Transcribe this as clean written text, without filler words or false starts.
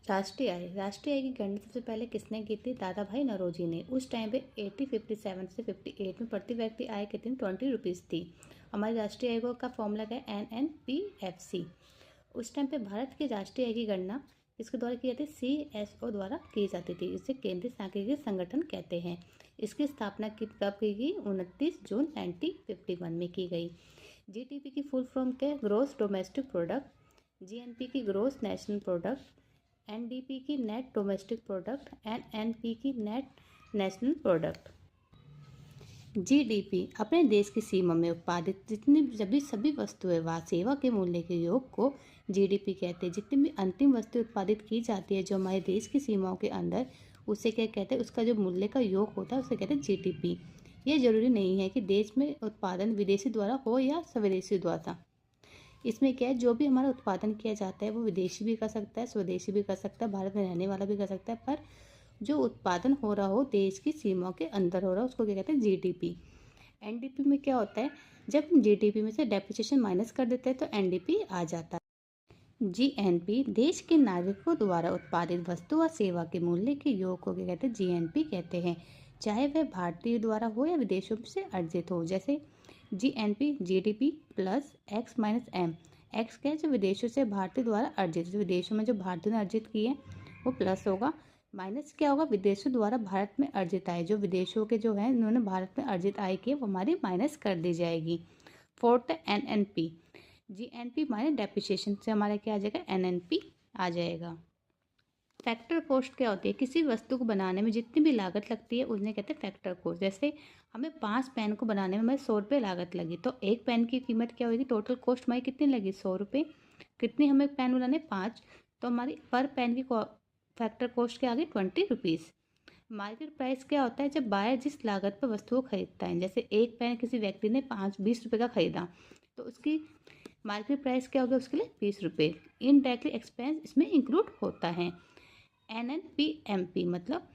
राष्ट्रीय आय की गणना सबसे पहले किसने की थी? दादा भाई नौरोजी ने। उस टाइम पे 1857 से 58 में प्रति व्यक्ति आय कितनी 20 रुपीज़ थी। हमारी राष्ट्रीय आय का फॉर्मूला क्या है? NNPFC। उस टाइम पे भारत की राष्ट्रीय आय की गणना किसके द्वारा की जाती है? CSO द्वारा की जाती थी। इसे केंद्रीय सांख्यिकी संगठन कहते हैं। इसकी स्थापना कब की गई? 29 जून 1951 में की गई। GDP की फुल फॉर्म क्या है? Gross domestic product. GNP की ग्रोस नेशनल प्रोडक्ट। NDP की नेट डोमेस्टिक प्रोडक्ट। NNP की नेट नेशनल प्रोडक्ट। GDP अपने देश की सीमा में उत्पादित जितनी सभी वस्तुएं व सेवा के मूल्य के योग को GDP कहते हैं। जितनी भी अंतिम वस्तु उत्पादित की जाती है जो हमारे देश की सीमाओं के अंदर, उसे क्या कहते हैं? उसका जो मूल्य का योग होता है उसे कहते हैं GDP। यह जरूरी नहीं है कि देश में उत्पादन विदेशी द्वारा हो या स्वदेशी द्वारा। इसमें क्या है, जो भी हमारा उत्पादन किया जाता है वो विदेशी भी कर सकता है, स्वदेशी भी कर सकता है, भारत में रहने वाला भी कर सकता है, पर जो उत्पादन हो रहा हो देश की सीमाओं के अंदर हो रहा हो उसको क्या कहते हैं? GDP। NDP में क्या होता है? जब हम GDP में से डेप्रिसिएशन माइनस कर देते हैं तो NDP आ जाता है। GNP देश के नागरिकों द्वारा उत्पादित वस्तु व सेवा के मूल्य के योग को क्या कहते हैं? GNP कहते हैं, चाहे वह भारतीय द्वारा हो या विदेशों से अर्जित हो। जैसे GNP GDP plus X minus M। X क्या है? जो विदेशों से भारतीय द्वारा अर्जित, जो विदेशों में जो भारतीय ने अर्जित किए वो प्लस होगा। माइनस क्या होगा? विदेशों द्वारा भारत में अर्जित आय, जो विदेशों के जो है उन्होंने भारत में अर्जित आय की वो हमारी माइनस कर दी जाएगी। Fourth NNP। GNP minus depreciation से हमारा क्या आ जाएगा? NNP आ जाएगा। फैक्टर कॉस्ट क्या होती है? किसी वस्तु को बनाने में जितनी भी लागत लगती है उन्हें कहते हैं फैक्टर कॉस्ट। जैसे हमें 5 पेन को बनाने में हमें 100 रुपये लागत लगी, तो एक पेन की कीमत क्या होगी? टोटल कॉस्ट हमारी कितनी लगी? 100 रुपये। कितनी हमें पेन बनाने? 5, तो हमारी पर पेन की फैक्टर कॉस्ट क्या आ गई? 20 रुपीज़। मार्केट प्राइस क्या होता है? जब बायर जिस लागत पर वस्तु को खरीदता है, जैसे एक पेन किसी व्यक्ति ने 20 रुपये का खरीदा तो उसकी मार्केट प्राइस क्या होगा? उसके लिए 20 रुपये। इनडायरेक्टली एक्सपेंस इसमें इंक्लूड होता है। NNPMP मतलब